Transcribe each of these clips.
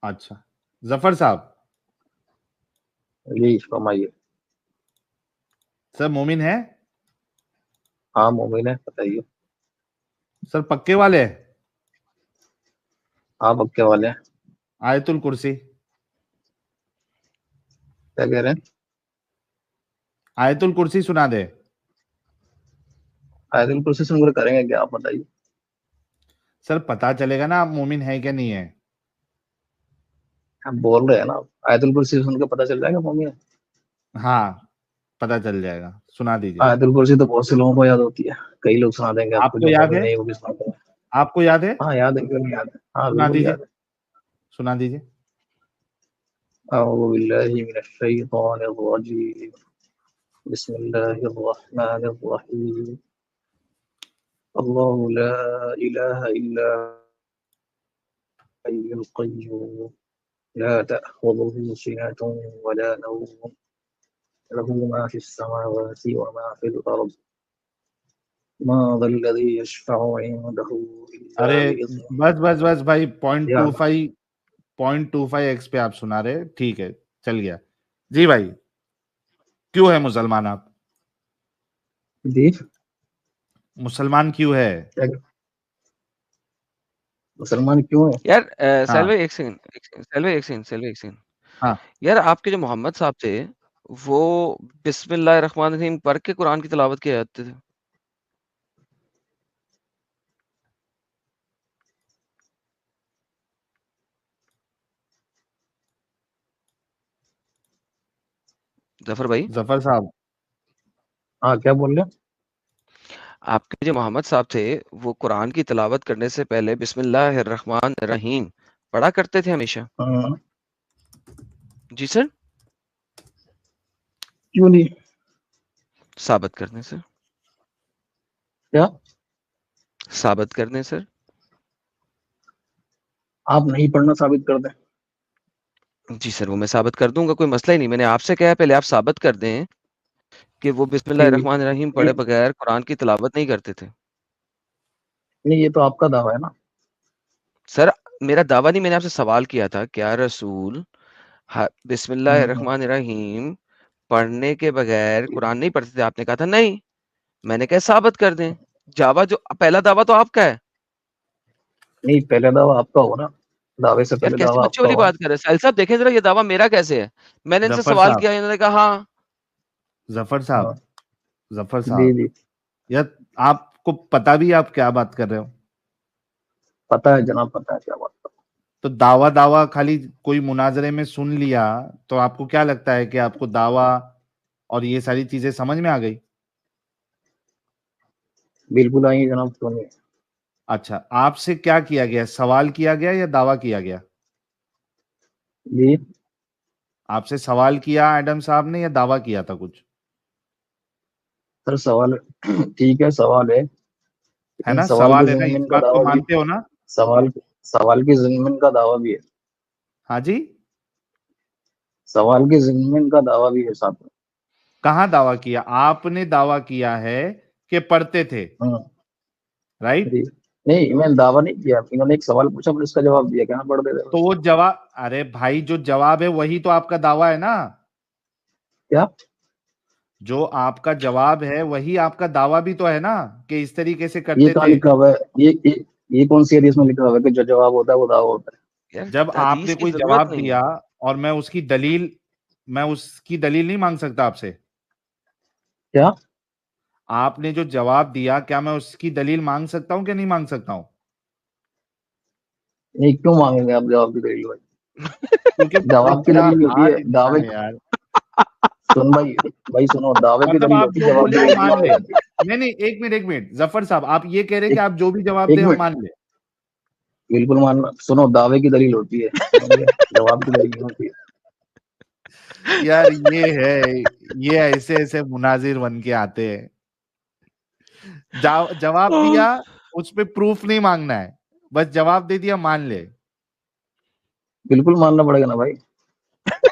اچھا ظفر صاحب جی فرمائیے. سر مومن ہے؟ ہاں مومن ہے, بتائیے. سر پکے والے ہیں؟ ہاں پکے والے ہیں. آیت الکرسی کیا کہہ رہے ہیں؟ آیت الکرسی سنا دے. آیت الکرسی سن کر کریں گے کیا, آپ بتائیے. سر پتا چلے گا نا آپ مومن ہے کہ نہیں ہے. ہم بول رہے ہیں نا, آیت الکرسی سن کے پتہ چل جائے گا مومن ہے. ہاں پتا چل جائے گا, سنا دیجیے. آیت الکرسی تو بہت سے لوگوں کو یاد ہوتی ہے, کئی لوگ سنا دیں گے آپ کو, جو یاد مومن ہے؟ نہیں وہ بھی سنا دیں گے. آپ کو یاد ہے؟ ہاں یاد ہے, کیوں نہیں یاد ہے, ہاں سنا بالکل دیجیے, یاد ہے. سنا دیجیے. اعوذ باللہ من الشیطان الرجیم, بسم اللہ الرحمن الرحیم, اللہ لا الہ الا الحی القیوم لا تأخذه سنة ولا نوم له ما في السماوات وما في الأرض ما ذا الذي يشفع عنده إلا ارے بإذنه. بس بس بس بھائی یا 0.25 پہ آپ سنا رہے, ٹھیک ہے چل گیا. جی بھائی کیوں ہے مسلمان آپ؟ جی مسلمان کیوں ہے؟ مسلمان کیوں ہے؟ یار ہاں سیلوے ایک سیکنڈ. ہاں یار آپ کے جو محمد صاحب تھے وہ بسم اللہ الرحمن الرحیم پڑھ کے قرآن کی تلاوت کیا جاتے تھے. ظفر بھائی ظفر صاحب ہاں کیا بول رہے ہیں؟ آپ کے جو محمد صاحب تھے وہ قرآن کی تلاوت کرنے سے پہلے بسم اللہ الرحمن الرحیم پڑھا کرتے تھے ہمیشہ. ہاں جی سر, کیوں نہیں, ثابت کرنے سر, کیا ثابت کرنے سر. آپ نہیں پڑھنا ثابت کر دیں. جی سر وہ میں ثابت کر دوں گا, کوئی مسئلہ ہی نہیں. میں نے آپ سے کہا پہلے آپ ثابت کر دیں کہ وہ بسم اللہ ٹھیک الرحمن الرحیم نہیں پڑھے بغیر قرآن کی تلاوت نہیں کرتے تھے. نہیں, یہ تو آپ کا دعویٰ ہے نا. سر میرا دعویٰ نہیں, میں نے آپ سے سوال کیا تھا کیا رسول بسم اللہ الرحمن الرحیم پڑھنے کے بغیر قرآن نہیں پڑھتے تھے؟ آپ نے کہا تھا نہیں. میں نے کہا ثابت کر دیں. جو پہلا دعویٰ تو آپ کا ہے. نہیں, پہلے دعویٰ آپ کا ہو نا, دعوے سے یار پہلے کیسے دعویٰ آپ بچوں کا والی ہو. بات کر رہے ہیں ساحل صاحب, دیکھیں ذرا یہ دعویٰ میرا کیسے ہے. میں نے ان سے ظفر سوال صاحب کیا, انہوں نے کہا ہاں. ظفر صاحب ہاں ظفر جی صاحب جی, یار آپ کو پتا بھی آپ کیا بات کر رہے ہو. پتا ہے جناب, پتا ہے کیا بات ہے. تو دعویٰ خالی کوئی مناظرے میں سن لیا تو آپ کو کیا لگتا ہے کہ آپ کو دعویٰ اور یہ ساری چیزیں سمجھ میں آ گئی؟ بالکل آئیے جناب, کیوں نہیں. اچھا آپ سے کیا کیا گیا, سوال کیا گیا یا دعویٰ کیا گیا؟ جی آپ سے سوال کیا ایڈم صاحب نے یا دعویٰ کیا تھا کچھ؟ سر سوال ٹھیک ہے, سوال ہے, ہے لیکن نا, سوال کے سوال ہے نا, اس ضمن کا بات کو دعویٰ بھی, مانتے ہو نا؟ سوال کے ضمن کا دعویٰ بھی ہے. ہاں جی, سوال کے ضمن کا دعویٰ بھی ہے ساتھ میں. کہاں دعویٰ کیا؟ آپ نے دعویٰ کیا ہے کہ پڑھتے تھے, ہاں رائٹ؟ جی, نہیں میں نے دعویٰ نہیں کیا, انہوں نے ایک سوال پوچھا, میں نے اس کا جواب دیا, کہاں پڑھ دیتے تو بس. وہ جواب, ارے بھائی جو جواب ہے وہی تو آپ کا دعویٰ ہے نا. کیا جو آپ کا جواب ہے وہی آپ کا دعویٰ بھی تو ہے نا کہ اس طریقے سے یہ کرتے کہاں تھے. لکھا ہوا ہے, یہ کون سی حدیث میں لکھا ہوا ہے کہ جو جواب ہوتا ہے وہ دعویٰ ہوتا ہے. یار جب آپ نے حدیث کی کوئی ضرورت جواب نہیں دیا ہے. اور میں اس کی دلیل نہیں مانگ سکتا آپ سے. کیا آپ نے جو جواب دیا کیا میں اس کی دلیل مانگ سکتا ہوں کہ نہیں مانگ سکتا ہوں؟ نہیں, کیوں مانگیں گے آپ جواب کی دلیل بھائی؟ کیونکہ بھائی جواب کی کیا دلیل ہوتی حال ہے انسان دعوے. ہے یار. سن بھائی سنو, دعوے کی مطلب دلیل آپ ہوتی ہے, جو جواب بولے کی وہ دلیل نہیں مان مانگی لے. جاتی. نہیں ایک منٹ ظفر صاحب, آپ یہ کہہ رہے ہیں کہ آپ جو بھی جواب ایک دیں ہم منٹ, مان لیں. بالکل ماننا. سنو, دعوے کی دلیل ہوتی ہے, سمجھے, جواب کی دلیل نہیں ہوتی ہے. یار یہ ایسے مناظر بن کے آتے ہیں. جواب دیا, اس پہ پروف نہیں مانگنا ہے, بس جواب دے دیا مان لے. بالکل ماننا پڑے گا نا بھائی.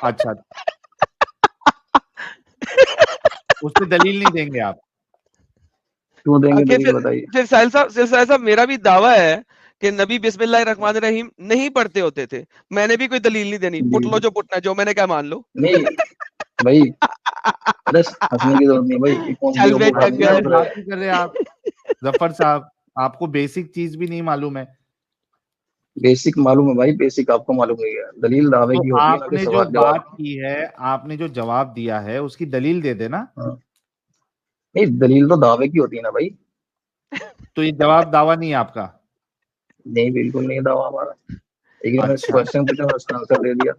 اچھا اس پہ دلیل نہیں دیں گے آپ؟ کیوں دیں گے اوکے دلیل, بتائیے. پھر ساحل صاحب میرا بھی دعویٰ ہے کہ نبی بسم اللہ الرحمن الرحیم نہیں پڑھتے ہوتے تھے. میں نے بھی کوئی دلیل نہیں دینی, پٹ لو جو پٹنا, جو میں نے کہا مان لو. نہیں بھائی, ارے ہنسنے کی ضرورت نہیں بھائی, یہ کون سی چل بے بیوقوف آدمی چنگل. ہے بات ہی کر رہے آپ ظفر صاحب, آپ کو بیسک چیز بھی نہیں معلوم ہے. بیسک معلوم ہے بھائی, بیسک آپ کو معلوم نہیں ہے. دلیل دعوے تو کی ہوتی ہے نا آپ کہ نے جو سوال بات جواب. کی ہے, آپ نے جو جواب دیا ہے اس کی دلیل دے دے نا. نہیں دلیل تو دعوے کی ہوتی ہے نا بھائی. تو یہ جواب دعویٰ نہیں ہے آپ کا. نہیں بالکل نہیں دعویٰ ہمارا. ایک نے اچھا کوشچن پوچھا, اس کا آنسر دے دیا.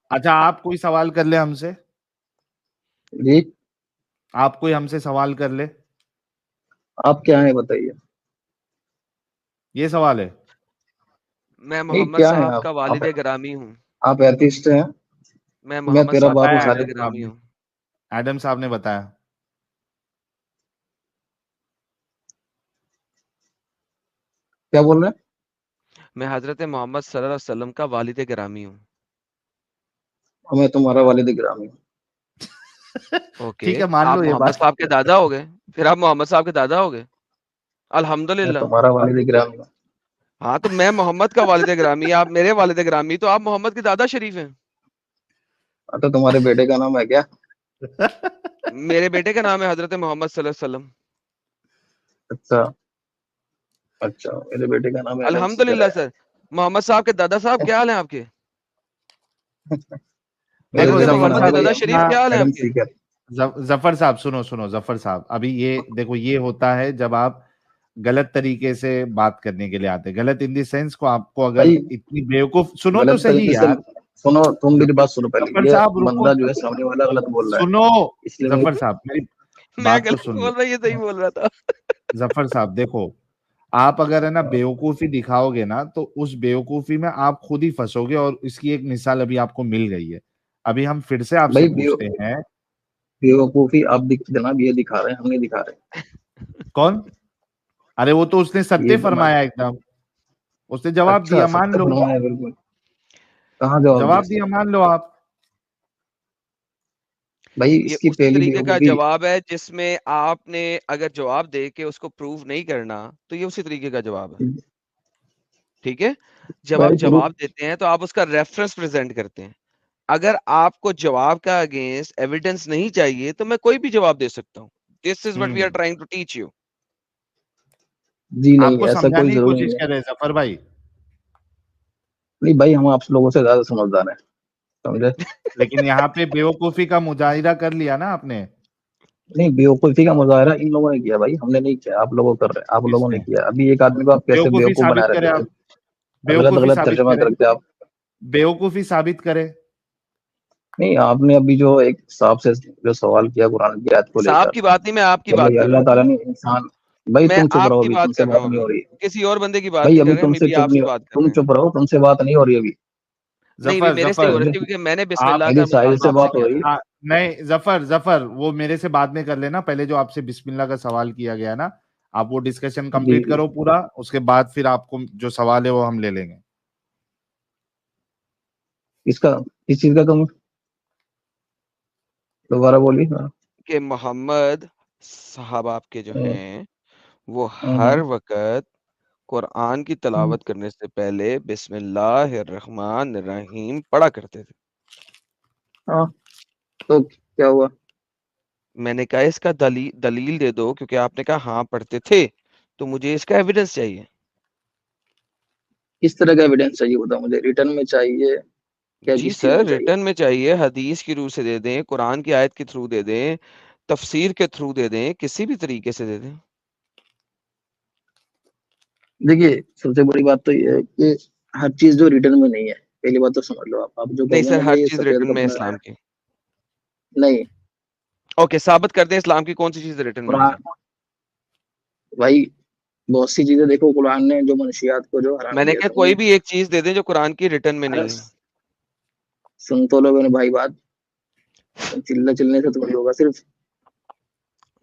اچھا, آپ کوئی سوال کر لے ہم سے, جی آپ کوئی ہم سے سوال کر لے. آپ کیا ہیں بتائیے. یہ سوال ہے. میں نہیں محمد کیا ہیں صاحب کا والد آپ گرامی ہوں. آپ ایتھیسٹ ہیں. میں میں محمد تیرا صاحب کا باپ ہوں بتایا والد صادق. ایڈم صاحب گرامی نے, ہوں. ایڈم صاحب نے بتایا. کیا بول رہے ہیں. میں حضرت محمد صلی اللہ علیہ وسلم کا والد گرامی ہوں. میں تمہارا والد گرامی ہوں. اوکے, ٹھیک ہے, مان آپ لو یہ محمد بات. صاحب کے دادا ہو گئے, پھر آپ محمد صاحب کے دادا ہو گئے. میں الحمدللہ. تمہارا والد گرامی ہوں. ہاں تو میں محمد کا والد گرامی, آپ میرے والد گرامی, تو آپ محمد کے دادا شریف ہیں. تو تمہارے بیٹے کا نام ہے کیا. میرے بیٹے کا نام ہے حضرت محمد صلی اللہ علیہ وسلم. اچھا اچھا, میرے بیٹے کا نام ہے ایڈم سیکر الحمدللہ ہے. سر. محمد صاحب کے دادا صاحب کیا حال ہیں آپ کے؟ میرے دیکھو حضرت بیٹے کا ظفر محمد نام ہے کے صاحب, بھائی دادا شریف کیا حال ہیں ایڈم آپ کے؟ سیکر. ظفر صاحب سنو ظفر صاحب, ابھی یہ دیکھو, یہ ہوتا ہے جب آپ غلط طریقے سے بات کرنے کے لیے آتے. غلط ان دی سینس کو, آپ کو اگر بھائی اتنی بیوقوف, سنو تو غلط صحیح طریقے سے یار. سنو, تم میری بات سنو پہلے. ظفر یہ صاحب رکو, بندہ جو ہے سامنے والا غلط بول رہا ہے, سنو اس لیے ظفر صاحب, میری میں بات تو غلط سن لو. بول رہا, یہ صحیح بول رہا تھا. ظفر صاحب دیکھو, آپ اگر ہے نا بیوقوفی دکھاؤ گے نا, تو اس بیوقوفی میں آپ خود ہی پھنسو گے, اور اس کی ایک مثال ابھی آپ کو مل گئی ہے. ابھی ہم پھر سے آپ سے بھائی پوچھتے ہیں. بیوقوفی آپ جناب یہ دکھا رہے ہیں, ہم نہیں دکھا رہے. کون؟ ارے وہ تو اس نے ستیہ یہ فرمایا ایک دم, اس نے جواب اچھا دیا, مان ستیہ لو. فرمایا, بالکل. کہاں جواب دیا جواب اس نے. دیا, مان لو آپ. بھائی یہ اس کی اسی پہلی طریقے کا بیوقوفی. جواب ہے جس میں آپ نے اگر جواب دے کے اس کو پروف نہیں کرنا, تو یہ اسی طریقے کا جواب ہے. ٹھیک ہے, جب آپ بھائی جواب دیتے ہیں تو آپ اس کا ریفرنس پریزنٹ کرتے ہیں. اگر آپ کو جواب کا اگینسٹ ایویڈنس نہیں چاہیے تو میں کوئی بھی جواب دے سکتا ہوں. This is what we are trying to teach you. جی آپ نہیں, کو ایسا کوئی سمجھانے کی ضرور کوشش نہیں ہے. کر رہے ظفر بھائی. نہیں بھائی, ہم آپ لوگوں سے زیادہ سمجھدار ہیں, سمجھے. لیکن یہاں پہ بیوقوفی کا مظاہرہ کر لیا نا آپ نے. نہیں بیوقوفی کا مظاہرہ ان لوگوں نے کیا بھائی, ہم نے نہیں کیا. آپ لوگوں کر رہے ہیں, آپ کس لوگوں نے نے کیا. ابھی ایک آدمی کو آپ کیسے بیوقوفی بیوقوف بنا ثابت کرے؟ رہے آپ تھے, غلط بیوقوفی غلط ثابت ترجمہ کرے, کر کے آپ. بیوقوفی ثابت کرے. نہیں, آپ نے ابھی جو ایک صاحب سے جو سوال کیا قرآن کی آیت کو لے صاحب کر, کی بات نہیں, میں آپ کی کہ بات بھائی کر رہا اللہ ہوں. تعالیٰ نے انسان. بھائی میں تم چپ آپ رہو, کی ابھی تم بات سے کر رہا بات ہوں, نہیں ابھی ہو رہی. کسی اور بندے کی بات بھائی نہیں کر ابھی رہے, تم ہم سے ابھی چپ آپ نہیں سے ہو, بات کر تم رہے ہیں. چپ رہو, تم سے بات نہیں ہو رہی ابھی. نہیں بھی ظفر میرے سے ہی ہو ظفر رہی سمجھے. تھی, کیونکہ میں نے بسم آپ اللہ میری کا ساحل مطالبہ سے آپ سے بات ہو کیا رہی تھا. ہے. نہیں ظفر وہ میرے سے بعد میں کر لینا. پہلے جو آپ سے بسم اللہ کا سوال کیا گیا نا, آپ وہ ڈسکشن جی کمپلیٹ جی, کرو پورا, اس کے بعد پھر آپ کو جو سوال ہے وہ ہم لے لیں گے. اس کا کس چیز کا تم دوبارہ بولی. کہ محمد صاحب آپ کے جو ہیں وہ ہر ہاں وقت قرآن کی تلاوت کرنے سے پہلے بسم اللہ الرحمن الرحیم پڑھا کرتے تھے. ہاں, تو کیا ہوا. میں نے کہا اس کا دلیل دے دو, کیونکہ آپ نے کہا ہاں پڑھتے تھے, تو مجھے اس کا ایویڈنس چاہیے. کس طرح کا ایویڈنس چاہیے بتاؤ مجھے, ریٹرن میں چاہیے کیا, جی کس چیز سر, میں چاہیے. ریٹرن میں چاہیے, حدیث کی روح سے دے دیں, قرآن کی آیت کے تھرو دے دیں, تفسیر کے تھرو دے دیں, کسی بھی طریقے سے دے دیں. دیکھیے سب سے بڑی بات تو یہ ہے کہ ہر چیز جو ریٹرن میں نہیں ہے, پہلی بات تو سمجھ لو. آپ جو نہیں کہو گے سر, نا ہر بھائی یہ چیز سفید ریٹرن میں کپڑا ہے, اسلام کی. نہیں. اوکے, ثابت کر دیں اسلام کی کون سی چیز ریٹرن میں نہیں ہے. قرآن بھائی بہت سی چیزیں دیکھو, قرآن نے جو منشیات کو جو حرام میں نے کیا, کہا سمجھے. کوئی بھی ایک چیز دے دیں جو قرآن کی ریٹرن میں ارے نہیں ہے. سن تو لوگوں نے بھائی بات, چلنے سے تو نہیں ہوگا صرف.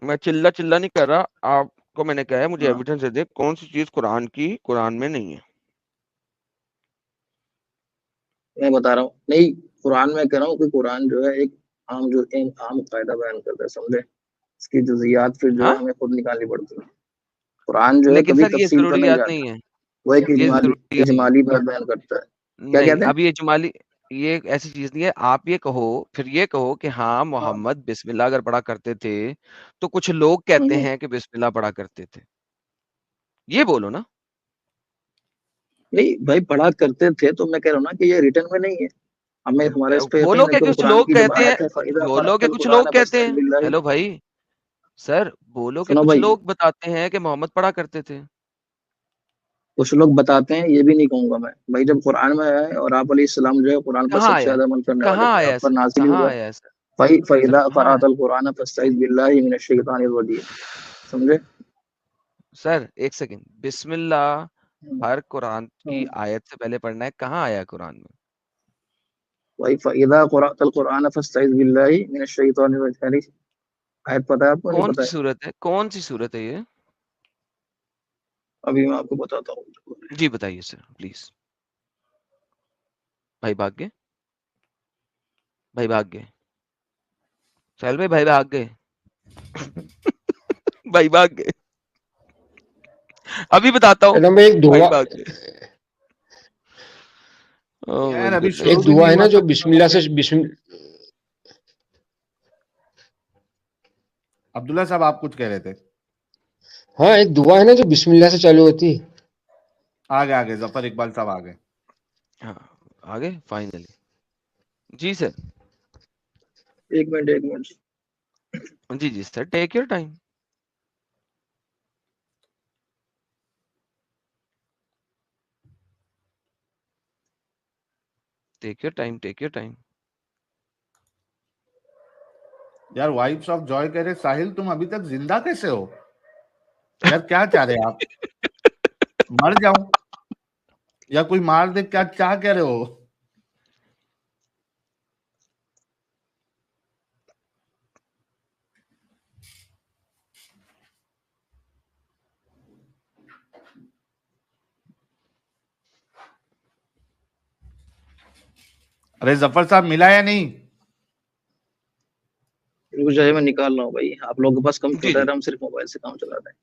میں چلا نہیں کر رہا, آپ کو میں نے کہا ہے مجھے ہاں, ایویڈنس دے دیں کون سی چیز قرآن کی قرآن میں نہیں ہے. میں بتا رہا ہوں, نہیں قرآن میں کہہ رہا ہوں کہ قرآن جو ہے ایک عام قاعدہ بیان کرتا ہے, سمجھے. اس کی جزئیات پھر جو ہاں, ہے ہمیں خود نکالنی پڑتی ہے. قرآن جو ہے لیکن کبھی سر یہ تفصیل پر نہیں ضروریات جاتا. نہیں ہے. وہ ایک یہ ضروری ہے اجمالی بات بیان کرتا ہے. کیا نہیں. کہتے ہیں؟ اب یہ جمالی یہ ایک ایسی چیز نہیں ہے. آپ یہ کہو پھر یہ کہو کہ ہاں محمد بسم اللہ اگر پڑھا کرتے تھے تو کچھ لوگ کہتے ہیں کہ بسم اللہ پڑھا کرتے تھے. یہ بولو نا. نہیں بھائی پڑھا کرتے تھے تو میں کہہ رہا ہوں نا کہ یہ ریٹن میں نہیں ہے. ہمیں ہمارے اس پہ بولو یقین ہے کہ کہ کچھ قرآن لوگ کی جب کہتے ہیں. آیت ہے فَإِذَا بولو قَرَأْتَ کہ کچھ لوگ الْقُرْآنَ کہتے ہیں. فَاسْتَعِذْ بِاللَّهِ. ہیلو بھائی سر بولو کہ سنو کچھ بھائی، لوگ بتاتے ہیں کہ محمد پڑھا کرتے تھے. کچھ لوگ بتاتے ہیں، یہ بھی نہیں کہوں گا میں بھائی. جب قرآن میں ہے اور آپ علیہ السلام جو ہے قرآن پر کہاں سب سے آیا زیادہ عمل کرنے والے کہاں تھے، آیا آپ پر سر نازل ہی کہاں ہوا آیا سر فَإِذَا کہاں آیا قَرَأْتَ الْقُرْآنَ فَاسْتَعِذْ بِاللَّهِ مِنَ الشَّيْطَانِ الرَّجِيمِ. سمجھے؟ سر ایک سیکنڈ. بسم اللہ ہر قرآن کی آیت سے پہلے پڑھنا ہے. کہاں آیا قرآن میں؟ بھائی فَإِذَا قَرَأْتَ الْقُرْآنَ فَاسْتَعِذْ بِاللَّهِ مِنَ الشَّيْطَانِ الرَّجِيمِ. آیت پتہ ہے آپ کو؟ نہیں کون پتہ سی ہے؟ صورت ہے کون سی صورت ہے یہ؟ ابھی میں آپ کو بتاتا ہوں. جی بتائیے سر پلیز. بھائی بھاگ گئے سہیل بھائی بھاگ گئے بھائی بھاگ گئے. ابھی بتاتا ہوں. ایڈم بھائی ایک بھائی دعا بھاگ گئے. Oh my یار ابھی goodness. شروع ایک بھی دعا نہیں ہے نا ہوا جو تھا. بسم اللہ سے عبداللہ صاحب آپ کچھ کہہ رہے تھے. ہاں ایک دعا ہے نا جو بسم اللہ سے چالو ہوتی ہے. آگے ظفر اقبال صاحب آگے. ہاں آگے فائنلی. جی سر. ایک منٹ. جی sir take your time. Take your time. یار وائفس آف جوائے کہہ رہے ساحل تم ابھی تک زندہ کیسے ہو یار؟ کیا چاہ رہے آپ؟ مر جاؤں یا کوئی مار دے؟ کیا کہہ رہے ہو؟ ارے ظفر صاحب ملا یا نہیں؟ رک جائے میں نکال رہا ہوں بھائی. آپ لوگوں کے پاس کمپیوٹر جی ہے، ہم صرف موبائل سے کام چلا رہے ہیں.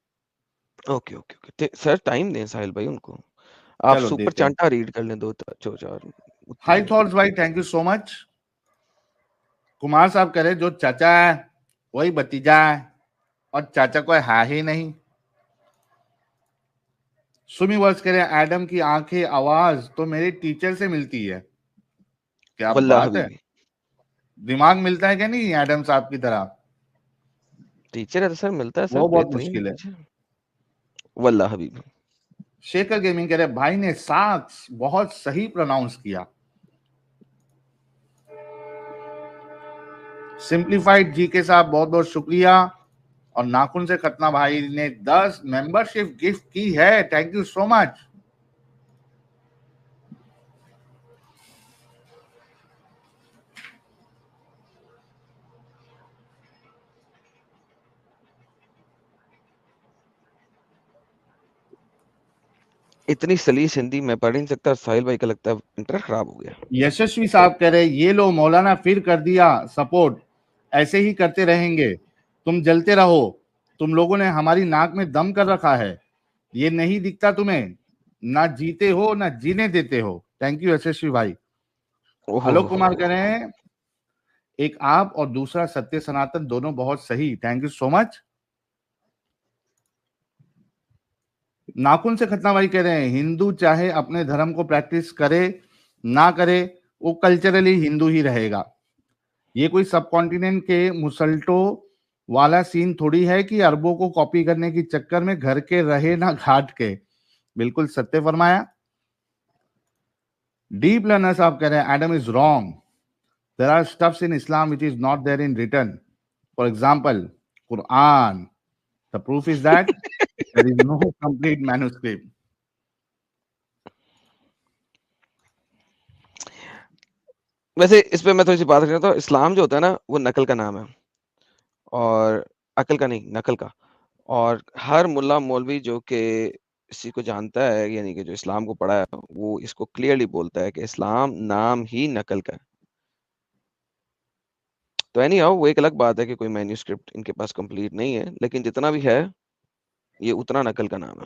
اوکے سر ٹائم دیں ساحل بھائی ان کو. آپ چلو سپر دیتے ہیں. چانٹا ریڈ کر لیں 2-4. ہائی تھاٹس بھائی، تھینک یو سو مچ. کمار صاحب کہہ رہے جو چاچا ہے وہی بتیجا ہے اور چاچا کوئی ہے ہی نہیں. سمی ورس کہہ رہے ایڈم کی آنکھیں آواز تو میرے ٹیچر سے ملتی ہے. کیا واللہ بات ہے، حبیبی دماغ ملتا ہے کہ نہیں ایڈم صاحب کی طرح؟ ٹیچر ہے تو سر ملتا ہے سر. وہ بہت بہترین مشکل ہے. ٹیچر. واللہ حبیبی. شیکر گیمنگ کہہ رہے بھائی نے ساکس بہت صحیح پروناؤنس کیا. سمپلیفائڈ جی کے صاحب بہت بہت شکریہ. اور ناخن سے ختنہ بھائی نے 10 ممبرشپ گفٹ کی ہے. تھینک یو سو مچ. اتنی سلیس ہندی میں پڑھ نہیں سکتا. ساحل بھائی کا لگتا ہے انٹرنیٹ خراب ہو گیا. یشسوی صاحب کہہ رہے یہ لو مولانا پھر کر دیا سپورٹ، ایسے ہی کرتے رہیں گے، تم جلتے رہو. تم لوگوں نے ہماری ناک میں دم کر رکھا ہے، یہ نہیں دکھتا تمہیں؟ نہ جیتے ہو نہ جینے دیتے ہو. تھینک یو یشسوی بھائی. الوک کمار کہہ رہے ہیں ایک آپ اور دوسرا ستیہ سناتن دونوں بہت صحیح. تھینک یو سو مچ. ناخن سے ختنہ بھائی کہہ رہے ہیں ہندو چاہے اپنے دھرم کو پریکٹس کرے نہ کرے وہ کلچرلی ہندو ہی رہے گا. یہ کوئی سب کانٹیننٹ کے مسلٹو والا سین تھوڑی ہے کہ عربوں کو کاپی کرنے کی چکر میں گھر کے رہے نہ گھاٹ کے. بالکل ستیہ فرمایا. ڈیپ لرنر صاحب کہہ رہے ہیں Adam is wrong. There are stuffs in Islam which is not there in written. For example, Quran. The proof is that there is no complete manuscript. ویسے اس پہ میں تھوڑی سی بات کرتا ہوں. اسلام جو ہوتا ہے نا وہ نقل کا نام ہے اور عقل کا نہیں، نقل کا. اور ہر ملا مولوی جو کہ اسی کو جانتا ہے یعنی کہ جو اسلام کو پڑھا ہے وہ اس کو کلیئرلی بولتا ہے کہ اسلام نام ہی نقل کا ہے. تو اینی ہاؤ وہ ایک الگ بات ہے کہ کوئی مینیوسکرپٹ ان کے پاس کمپلیٹ نہیں ہے، لیکن جتنا بھی ہے یہ اتنا نقل کا نام ہے.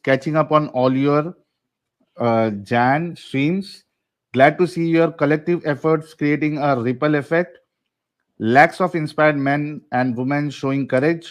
catching up on all your Jan streams, glad to see your collective efforts creating a ripple effect, lakhs of inspired men and women showing courage,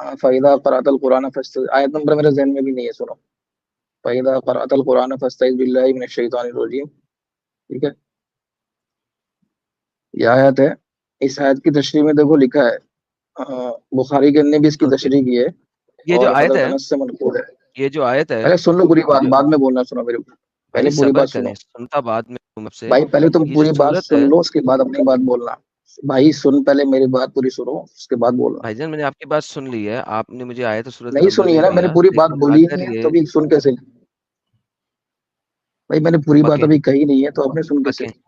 فَإِذَا قَرَأْتَ الْقُرْآنَ فَاسْتَعِذْ، آیت نمبر میرے ذہن میں بھی نہیں ہے، سنو. فَإِذَا قَرَأْتَ الْقُرْآنَ فَاسْتَعِذْ بِاللَّهِ مِنَ الشَّيْطَانِ الرَّجِيمِ. ٹھیک ہے، یہ آیت ہے. اس آیت کی تشریح میں دیکھو لکھا ہے، بخاری کے نے بھی اس کی تشریح کی ہے یہ جو اور آیت حضرت ہے، انس سے منقول ہے. یہ جو آیت ہے، پہلے سن لو پوری بات، جو بعد میں بولنا. سنو میرے پہلے بھائی پوری صبر بات سنو کریں، سنتا بعد میں ہوں آپ سے. بھائی. پہلے تم یہ جو پوری بات صورت سن ہے لو، اس کے بعد اپنی بات بولنا. بھائی سن، پہلے میری بات پوری سنو، اس کے بعد بولنا. بھائی جان، میں نے آپ کی بات سن لی ہے، آپ نے مجھے آیت و صورت کا نہیں نمبر سنی بھی ہے نا، میں نے دیا، پوری بات لیکن بولی اگر نہیں ہے یہ تو ابھی سن کیسے؟ بھائی میں نے پوری بات بکیں ابھی کہی نہیں ہے تو آپ نے سن کیسے؟ بکیں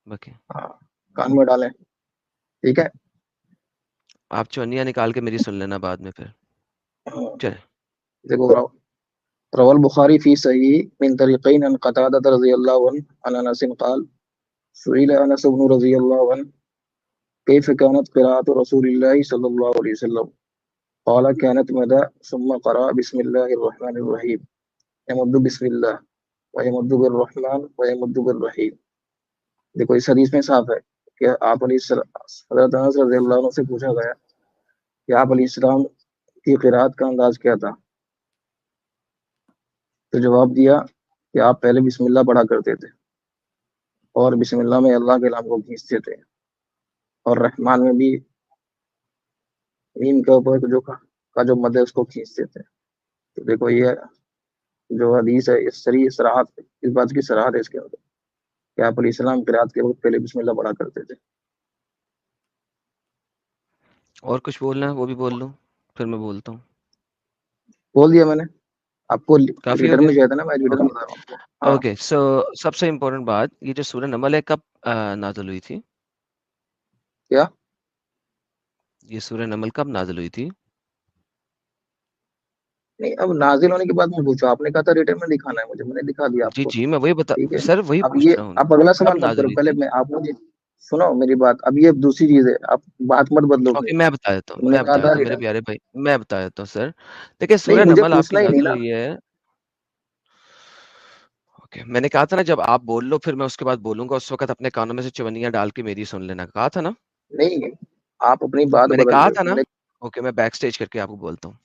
بکیں ہاں، کان میں ڈالیں. ٹھیک ہے. آپ چونیاں نکال کے میری سن لینا بعد میں پھر. ہاں، چلے دیکھو روى البخاري في صحيح من طريقين عن قتادة رضي الله عنه عن انس قال سئل انس بن رضي الله عنه كيف كانت قراءة رسول الله صلى الله عليه وسلم قال كانت مدى ثم قرأ بسم الله الرحمن الرحيم يمد بسم الله ويمد بالرحمن ويمد بالرحيم. دیکھو اس حدیث میں صاف ہے کہ آپ علیہ السلام، حضرت انس رضی اللہ عنہ سے پوچھا گیا کہ آپ علیہ السلام کی قراءت کا انداز کیا تھا، تو جواب دیا کہ آپ پہلے بسم اللہ پڑھا کرتے تھے اور بسم اللہ میں اللہ کے نام کو کھینچتے تھے اور رحمان میں بھی میم کے اوپر جو مد ہے اس کو کھینچتے تھے. تو دیکھو یہ جو حدیث ہے اس صراحت، اس بات کی صراحت ہے اس کے اندر کہ آپ علیہ السلام قرات کے وقت پہلے بسم اللہ پڑھا کرتے تھے. اور کچھ بولنا ہے وہ بھی بول لوں، پھر میں بولتا ہوں. بول دیا میں نے آپ کو، کافی ہو ریڈر گیا. میں چاہتا نا، میں ریڈر میں بتا رہا ہوں آپ کو. ہاں اوکے، سو سب سے امپورٹنٹ بات، یہ جو سورہ نمل ہے کب نازل ہوئی تھی؟ کیا یہ سورہ نمل کب نازل ہوئی تھی؟ نہیں، اب نازل ہونے کے بعد میں پوچھو، آپ نے کہا تھا ریٹر میں دکھانا ہے مجھے، میں نے دکھا دیا آپ جی کو. جی، میں وہی بتا ٹھیک ہے، سر، وہی اب پوچھ یہ رہا ہوں آپ اگلا کب سوال مت نازل کرو، ہوئی پہلے تھی. میں آپ مجھے سنو میری بات. اب یہ دوسری چیز ہے، آپ بات مت بدلو اوکے، اپنی. میں بتا دیتا ہوں، تم نے کہا تھا میرے ریٹر، پیارے بھائی، میں بتا دیتا ہوں سر. دیکھیں نہیں سورہ مجھے نمل آپ کی پوچھنا ہی نہیں نازل نا. ہوئی ہے. اوکے، میں نے کہا تھا نا جب آپ بول لو پھر میں اس کے بعد بولوں گا، اس وقت اپنے کانوں میں سے چونیاں ڈال کے میری سن لینا، کہا تھا نا. نہیں آپ اپنی بات میں نے بدل کہا رہے تھا ہو. نا. تم نے اوکے، میں بیک سٹیج کر کے آپ کو بولتا ہوں.